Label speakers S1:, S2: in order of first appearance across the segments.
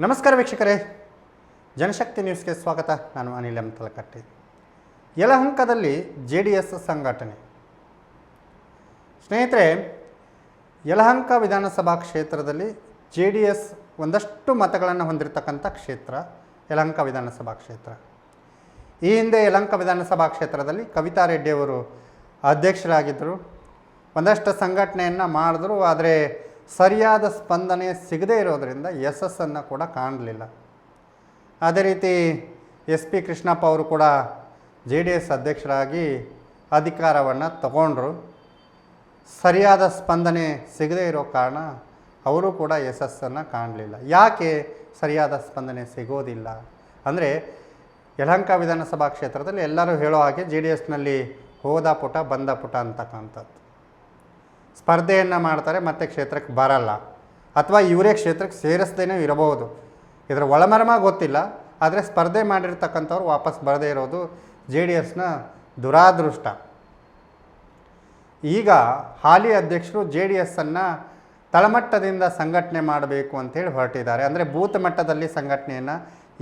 S1: ನಮಸ್ಕಾರ ವೀಕ್ಷಕರೇ, ಜನಶಕ್ತಿ ನ್ಯೂಸ್ಗೆ ಸ್ವಾಗತ. ನಾನು ಅನಿಲ್ ಎಂ ತಲಕಟ್ಟಿ. ಯಲಹಂಕದಲ್ಲಿ JDS ಸಂಘಟನೆ. ಸ್ನೇಹಿತರೆ, ಯಲಹಂಕ ವಿಧಾನಸಭಾ ಕ್ಷೇತ್ರದಲ್ಲಿ JDS ಒಂದಷ್ಟು ಮತಗಳನ್ನು ಹೊಂದಿರತಕ್ಕಂಥ ಕ್ಷೇತ್ರ ಯಲಹಂಕ ವಿಧಾನಸಭಾ ಕ್ಷೇತ್ರ. ಈ ಹಿಂದೆ ಯಲಹಂಕ ವಿಧಾನಸಭಾ ಕ್ಷೇತ್ರದಲ್ಲಿ ಕವಿತಾ ರೆಡ್ಡಿಯವರು ಅಧ್ಯಕ್ಷರಾಗಿದ್ದರು. ಒಂದಷ್ಟು ಸಂಘಟನೆಯನ್ನು ಮಾಡಿದ್ರು, ಆದರೆ ಸರಿಯಾದ ಸ್ಪಂದನೆ ಸಿಗದೇ ಇರೋದರಿಂದ ಯಶಸ್ಸನ್ನು ಕೂಡ ಕಾಣಲಿಲ್ಲ. ಅದೇ ರೀತಿ SP ಕೃಷ್ಣಪ್ಪ ಅವರು ಕೂಡ JDS ಅಧ್ಯಕ್ಷರಾಗಿ ಅಧಿಕಾರವನ್ನು ತಗೊಂಡ್ರು. ಸರಿಯಾದ ಸ್ಪಂದನೆ ಸಿಗದೇ ಇರೋ ಕಾರಣ ಅವರು ಕೂಡ ಯಶಸ್ಸನ್ನು ಕಾಣಲಿಲ್ಲ. ಯಾಕೆ ಸರಿಯಾದ ಸ್ಪಂದನೆ ಸಿಗೋದಿಲ್ಲ ಅಂದರೆ, ಯಲಹಂಕ ವಿಧಾನಸಭಾ ಕ್ಷೇತ್ರದಲ್ಲಿ ಎಲ್ಲರೂ ಹೇಳೋ ಹಾಗೆ JDSನಲ್ಲಿ ಹೋದ ಪುಟ ಬಂದ ಪುಟ ಅಂತಕ್ಕಂಥದ್ದು. ಸ್ಪರ್ಧೆಯನ್ನು ಮಾಡ್ತಾರೆ, ಮತ್ತು ಕ್ಷೇತ್ರಕ್ಕೆ ಬರಲ್ಲ, ಅಥವಾ ಇವರೇ ಕ್ಷೇತ್ರಕ್ಕೆ ಸೇರಿಸ್ದೇ ಇರಬಹುದು. ಇದರ ಒಳಮರ್ಮ ಗೊತ್ತಿಲ್ಲ, ಆದರೆ ಸ್ಪರ್ಧೆ ಮಾಡಿರ್ತಕ್ಕಂಥವ್ರು ವಾಪಸ್ ಬರದೇ ಇರೋದು JDSನ ದುರಾದೃಷ್ಟ. ಈಗ ಹಾಲಿ ಅಧ್ಯಕ್ಷರು JDSನ್ನು ತಳಮಟ್ಟದಿಂದ ಸಂಘಟನೆ ಮಾಡಬೇಕು ಅಂತೇಳಿ ಹೊರಟಿದ್ದಾರೆ. ಅಂದರೆ ಬೂತ್ ಮಟ್ಟದಲ್ಲಿ ಸಂಘಟನೆಯನ್ನು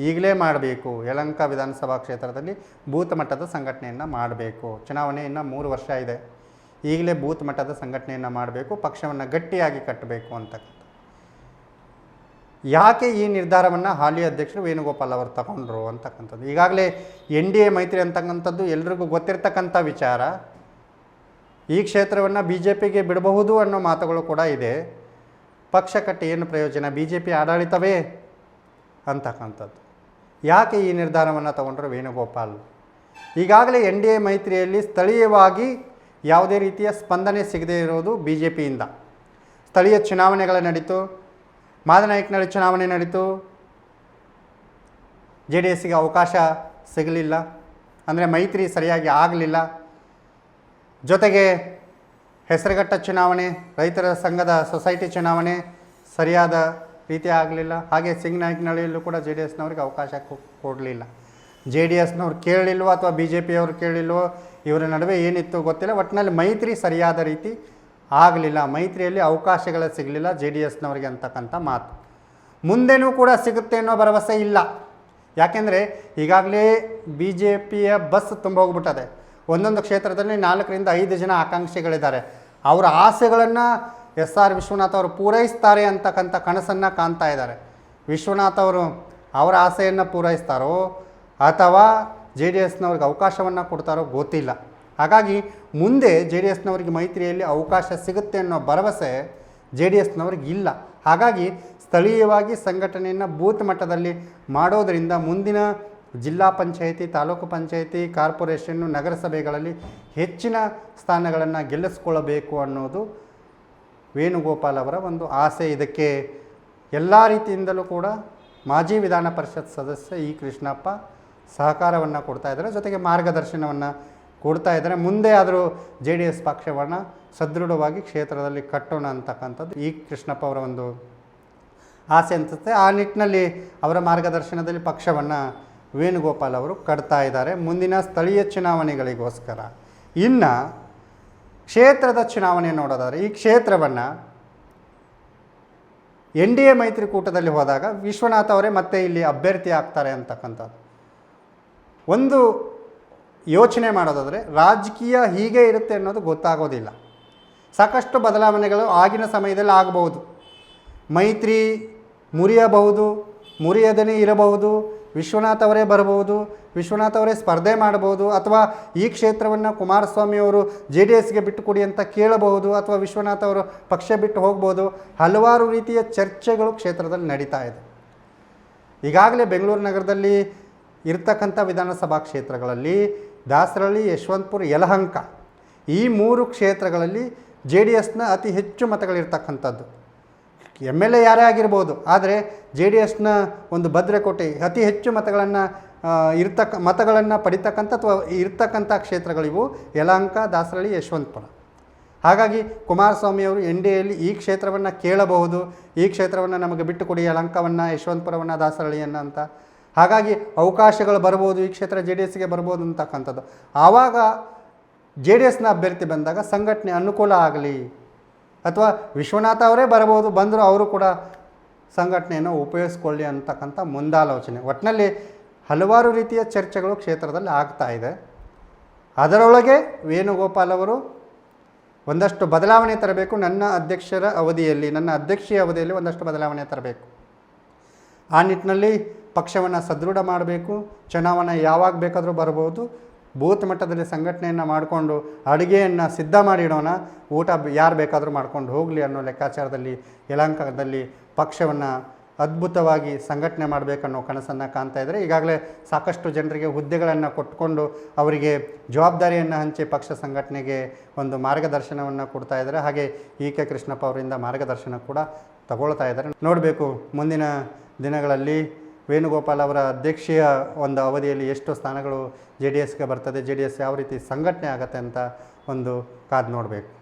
S1: ಈಗಲೇ ಮಾಡಬೇಕು. ಯಲಹಂಕ ವಿಧಾನಸಭಾ ಕ್ಷೇತ್ರದಲ್ಲಿ ಬೂತ್ ಮಟ್ಟದ ಸಂಘಟನೆಯನ್ನು ಮಾಡಬೇಕು. ಚುನಾವಣೆ ಇನ್ನು 3 ವರ್ಷ ಇದೆ. ಈಗಲೇ ಬೂತ್ ಮಟ್ಟದ ಸಂಘಟನೆಯನ್ನು ಮಾಡಬೇಕು, ಪಕ್ಷವನ್ನು ಗಟ್ಟಿಯಾಗಿ ಕಟ್ಟಬೇಕು ಅಂತಕ್ಕಂಥ. ಯಾಕೆ ಈ ನಿರ್ಧಾರವನ್ನು ಹಾಲಿ ಅಧ್ಯಕ್ಷರು ವೇಣುಗೋಪಾಲ್ ಅವರು ತಗೊಂಡ್ರು ಅಂತಕ್ಕಂಥದ್ದು. ಈಗಾಗಲೇ NDA ಮೈತ್ರಿ ಅಂತಕ್ಕಂಥದ್ದು ಎಲ್ರಿಗೂ ಗೊತ್ತಿರ್ತಕ್ಕಂಥ ವಿಚಾರ. ಈ ಕ್ಷೇತ್ರವನ್ನು BJPಗೆ ಬಿಡಬಹುದು ಅನ್ನೋ ಮಾತುಗಳು ಕೂಡ ಇದೆ. ಪಕ್ಷ ಕಟ್ಟಿ ಏನು ಪ್ರಯೋಜನ, BJP ಆಡಳಿತವೇ ಅಂತಕ್ಕಂಥದ್ದು. ಯಾಕೆ ಈ ನಿರ್ಧಾರವನ್ನು ತಗೊಂಡ್ರು ವೇಣುಗೋಪಾಲ್? ಈಗಾಗಲೇ NDA ಮೈತ್ರಿಯಲ್ಲಿ ಸ್ಥಳೀಯವಾಗಿ ಯಾವುದೇ ರೀತಿಯ ಸ್ಪಂದನೆ ಸಿಗದೇ ಇರೋದು BJPಯಿಂದ. ಸ್ಥಳೀಯ ಚುನಾವಣೆಗಳು ನಡೀತು, ಮಾದನಾಯಕನಹಳ್ಳಿ ಚುನಾವಣೆ ನಡೀತು, JDSಗೆ ಅವಕಾಶ ಸಿಗಲಿಲ್ಲ, ಅಂದರೆ ಮೈತ್ರಿ ಸರಿಯಾಗಿ ಆಗಲಿಲ್ಲ. ಜೊತೆಗೆ ಹೆಸರುಘಟ್ಟ ಚುನಾವಣೆ, ರೈತರ ಸಂಘದ ಸೊಸೈಟಿ ಚುನಾವಣೆ ಸರಿಯಾದ ರೀತಿ ಆಗಲಿಲ್ಲ. ಹಾಗೆ ಸಿಂಗನಾಯಕನಹಳ್ಳಿಯಲ್ಲೂ ಕೂಡ JDSನವ್ರಿಗೆ ಅವಕಾಶ ಕೊಡಲಿಲ್ಲ. JDSನವ್ರು ಕೇಳಲಿಲ್ವೋ ಅಥವಾ BJPಯವರು ಕೇಳಲಿಲ್ವೋ, ಇವರ ನಡುವೆ ಏನಿತ್ತು ಗೊತ್ತಿಲ್ಲ. ಒಟ್ಟಿನಲ್ಲಿ ಮೈತ್ರಿ ಸರಿಯಾದ ರೀತಿ ಆಗಲಿಲ್ಲ, ಮೈತ್ರಿಯಲ್ಲಿ ಅವಕಾಶಗಳು ಸಿಗಲಿಲ್ಲ JDSನವರಿಗೆ ಅಂತಕ್ಕಂಥ ಮಾತು. ಮುಂದೆನೂ ಕೂಡ ಸಿಗುತ್ತೆ ಅನ್ನೋ ಭರವಸೆ ಇಲ್ಲ. ಯಾಕೆಂದರೆ ಈಗಾಗಲೇ BJPಯ ಬಸ್ ತುಂಬ ಹೋಗ್ಬಿಟ್ಟದೆ. ಒಂದೊಂದು ಕ್ಷೇತ್ರದಲ್ಲಿ 4 ರಿಂದ 5 ಜನ ಆಕಾಂಕ್ಷಿಗಳಿದ್ದಾರೆ. ಅವರ ಆಸೆಗಳನ್ನು SR ವಿಶ್ವನಾಥ್ ಅವರು ಪೂರೈಸ್ತಾರೆ ಅಂತಕ್ಕಂಥ ಕನಸನ್ನು ಕಾಣ್ತಾ ಇದ್ದಾರೆ. ವಿಶ್ವನಾಥ್ ಅವರು ಅವರ ಆಸೆಯನ್ನು ಪೂರೈಸ್ತಾರೋ ಅಥವಾ JDSನವ್ರಿಗೆ ಅವಕಾಶವನ್ನು ಕೊಡ್ತಾರೋ ಗೊತ್ತಿಲ್ಲ. ಹಾಗಾಗಿ ಮುಂದೆ JDSನವ್ರಿಗೆ ಮೈತ್ರಿಯಲ್ಲಿ ಅವಕಾಶ ಸಿಗುತ್ತೆ ಅನ್ನೋ ಭರವಸೆ JDSನವ್ರಿಗೆ ಇಲ್ಲ. ಹಾಗಾಗಿ ಸ್ಥಳೀಯವಾಗಿ ಸಂಘಟನೆಯನ್ನು ಬೂತ್ ಮಟ್ಟದಲ್ಲಿ ಮಾಡೋದರಿಂದ ಮುಂದಿನ ಜಿಲ್ಲಾ ಪಂಚಾಯಿತಿ, ತಾಲೂಕು ಪಂಚಾಯಿತಿ, ಕಾರ್ಪೊರೇಷನ್ನು, ನಗರಸಭೆಗಳಲ್ಲಿ ಹೆಚ್ಚಿನ ಸ್ಥಾನಗಳನ್ನು ಗೆಲ್ಲಿಸ್ಕೊಳ್ಳಬೇಕು ಅನ್ನೋದು ವೇಣುಗೋಪಾಲ್ ಅವರ ಒಂದು ಆಸೆ. ಇದಕ್ಕೆ ಎಲ್ಲ ರೀತಿಯಿಂದಲೂ ಕೂಡ ಮಾಜಿ ವಿಧಾನ ಪರಿಷತ್ ಸದಸ್ಯ ಕೃಷ್ಣಪ್ಪ ಸಹಕಾರವನ್ನು ಕೊಡ್ತಾ ಇದ್ದಾರೆ, ಜೊತೆಗೆ ಮಾರ್ಗದರ್ಶನವನ್ನು ಕೊಡ್ತಾ ಇದ್ದಾರೆ. ಮುಂದೆ ಆದರೂ JDS ಪಕ್ಷವನ್ನು ಸದೃಢವಾಗಿ ಕ್ಷೇತ್ರದಲ್ಲಿ ಕಟ್ಟೋಣ ಅಂತಕ್ಕಂಥದ್ದು ಕೃಷ್ಣಪ್ಪ ಅವರ ಒಂದು ಆಸೆ ಅನಿಸುತ್ತೆ. ಆ ನಿಟ್ಟಿನಲ್ಲಿ ಅವರ ಮಾರ್ಗದರ್ಶನದಲ್ಲಿ ಪಕ್ಷವನ್ನು ವೇಣುಗೋಪಾಲ್ ಅವರು ಕಟ್ತಾ ಇದ್ದಾರೆ ಮುಂದಿನ ಸ್ಥಳೀಯ ಚುನಾವಣೆಗಳಿಗೋಸ್ಕರ. ಇನ್ನು ಕ್ಷೇತ್ರದ ಚುನಾವಣೆ ನೋಡೋದಾದರೆ, ಈ ಕ್ಷೇತ್ರವನ್ನು NDA ಮೈತ್ರಿಕೂಟದಲ್ಲಿ ಹೋದಾಗ ವಿಶ್ವನಾಥ್ ಅವರೇ ಮತ್ತೆ ಇಲ್ಲಿ ಅಭ್ಯರ್ಥಿ ಆಗ್ತಾರೆ ಅಂತಕ್ಕಂಥದ್ದು ಒಂದು ಯೋಚನೆ ಮಾಡೋದಾದರೆ, ರಾಜಕೀಯ ಹೀಗೆ ಇರುತ್ತೆ ಅನ್ನೋದು ಗೊತ್ತಾಗೋದಿಲ್ಲ. ಸಾಕಷ್ಟು ಬದಲಾವಣೆಗಳು ಆಗಿನ ಸಮಯದಲ್ಲಿ ಆಗಬಹುದು. ಮೈತ್ರಿ ಮುರಿಯಬಹುದು, ಮುರಿಯದೇ ಇರಬಹುದು, ವಿಶ್ವನಾಥ್ ಅವರೇ ಬರಬಹುದು, ವಿಶ್ವನಾಥ್ ಅವರೇ ಸ್ಪರ್ಧೆ ಮಾಡಬಹುದು, ಅಥವಾ ಈ ಕ್ಷೇತ್ರವನ್ನು ಕುಮಾರಸ್ವಾಮಿಯವರು JDSಗೆ ಬಿಟ್ಟುಕೊಡಿ ಅಂತ ಕೇಳಬಹುದು, ಅಥವಾ ವಿಶ್ವನಾಥ್ ಅವರು ಪಕ್ಷ ಬಿಟ್ಟು ಹೋಗ್ಬೋದು. ಹಲವಾರು ರೀತಿಯ ಚರ್ಚೆಗಳು ಕ್ಷೇತ್ರದಲ್ಲಿ ನಡೀತಾ ಇದೆ. ಈಗಾಗಲೇ ಬೆಂಗಳೂರು ನಗರದಲ್ಲಿ ಇರ್ತಕ್ಕಂಥ ವಿಧಾನಸಭಾ ಕ್ಷೇತ್ರಗಳಲ್ಲಿ ದಾಸರಳ್ಳಿ, ಯಶವಂತಪುರ, ಯಲಹಂಕ ಈ 3 ಕ್ಷೇತ್ರಗಳಲ್ಲಿ JDSನ ಅತಿ ಹೆಚ್ಚು ಮತಗಳಿರ್ತಕ್ಕಂಥದ್ದು. MLA ಯಾರೇ ಆಗಿರ್ಬೋದು, ಆದರೆ JDSನ ಒಂದು ಭದ್ರಕೋಟೆ, ಅತಿ ಹೆಚ್ಚು ಮತಗಳನ್ನು ಪಡಿತಕ್ಕಂಥ ಅಥವಾ ಇರ್ತಕ್ಕಂಥ ಕ್ಷೇತ್ರಗಳಿವು ಯಲಹಂಕ, ದಾಸರಳ್ಳಿ, ಯಶವಂತಪುರ. ಹಾಗಾಗಿ ಕುಮಾರಸ್ವಾಮಿಯವರು NDAಯಲ್ಲಿ ಈ ಕ್ಷೇತ್ರವನ್ನು ಕೇಳಬಹುದು, ಈ ಕ್ಷೇತ್ರವನ್ನು ನಮಗೆ ಬಿಟ್ಟುಕೊಡಿ, ಯಲಹಂಕವನ್ನು, ಯಶವಂತಪುರವನ್ನು, ದಾಸರಳ್ಳಿಯನ್ನು ಅಂತ. ಹಾಗಾಗಿ ಅವಕಾಶಗಳು ಬರ್ಬೋದು, ಈ ಕ್ಷೇತ್ರ JDSಗೆ ಬರ್ಬೋದು ಅಂತಕ್ಕಂಥದ್ದು. ಆವಾಗ JDSನ ಅಭ್ಯರ್ಥಿ ಬಂದಾಗ ಸಂಘಟನೆ ಅನುಕೂಲ ಆಗಲಿ, ಅಥವಾ ವಿಶ್ವನಾಥ ಅವರೇ ಬರಬಹುದು, ಬಂದರೂ ಅವರು ಕೂಡ ಸಂಘಟನೆಯನ್ನು ಉಪಯೋಗಿಸ್ಕೊಳ್ಳಿ ಅಂತಕ್ಕಂಥ ಮುಂದಾಲೋಚನೆ. ಒಟ್ಟಿನಲ್ಲಿ ಹಲವಾರು ರೀತಿಯ ಚರ್ಚೆಗಳು ಕ್ಷೇತ್ರದಲ್ಲಿ ಆಗ್ತಾ ಇದೆ. ಅದರೊಳಗೆ ವೇಣುಗೋಪಾಲ್ ಅವರು ಒಂದಷ್ಟು ಬದಲಾವಣೆ ತರಬೇಕು. ನನ್ನ ಅಧ್ಯಕ್ಷೀಯ ಅವಧಿಯಲ್ಲಿ ಒಂದಷ್ಟು ಬದಲಾವಣೆ ತರಬೇಕು. ಆ ನಿಟ್ಟಿನಲ್ಲಿ ಪಕ್ಷವನ್ನು ಸದೃಢ ಮಾಡಬೇಕು. ಚುನಾವಣೆ ಯಾವಾಗ ಬೇಕಾದರೂ ಬರ್ಬೋದು. ಬೂತ್ ಮಟ್ಟದಲ್ಲಿ ಸಂಘಟನೆಯನ್ನು ಮಾಡಿಕೊಂಡು ಅಡುಗೆಯನ್ನು ಸಿದ್ಧ ಮಾಡಿಡೋಣ, ಊಟ ಯಾರು ಬೇಕಾದರೂ ಮಾಡ್ಕೊಂಡು ಹೋಗಲಿ ಅನ್ನೋ ಲೆಕ್ಕಾಚಾರದಲ್ಲಿ ಯಲಹಂಕದಲ್ಲಿ ಪಕ್ಷವನ್ನು ಅದ್ಭುತವಾಗಿ ಸಂಘಟನೆ ಮಾಡಬೇಕನ್ನೋ ಕನಸನ್ನು ಕಾಣ್ತಾ ಇದ್ದಾರೆ. ಈಗಾಗಲೇ ಸಾಕಷ್ಟು ಜನರಿಗೆ ಹುದ್ದೆಗಳನ್ನು ಕೊಟ್ಕೊಂಡು ಅವರಿಗೆ ಜವಾಬ್ದಾರಿಯನ್ನು ಹಂಚಿ ಪಕ್ಷ ಸಂಘಟನೆಗೆ ಒಂದು ಮಾರ್ಗದರ್ಶನವನ್ನು ಕೊಡ್ತಾ ಇದ್ದಾರೆ. ಹಾಗೆ ಕೆ ಕೃಷ್ಣಪ್ಪ ಅವರಿಂದ ಮಾರ್ಗದರ್ಶನ ಕೂಡ ತಗೊಳ್ತಾ ಇದ್ದಾರೆ. ನೋಡಬೇಕು ಮುಂದಿನ ದಿನಗಳಲ್ಲಿ ವೇಣುಗೋಪಾಲ್ ಅವರ ಅಧ್ಯಕ್ಷೀಯ ಒಂದು ಅವಧಿಯಲ್ಲಿ ಎಷ್ಟು ಸ್ಥಾನಗಳು JDSಗೆ ಬರ್ತದೆ, JDS ಯಾವ ರೀತಿ ಸಂಘಟನೆ ಆಗುತ್ತೆ ಅಂತ ಒಂದು ಕಾದು ನೋಡಬೇಕು.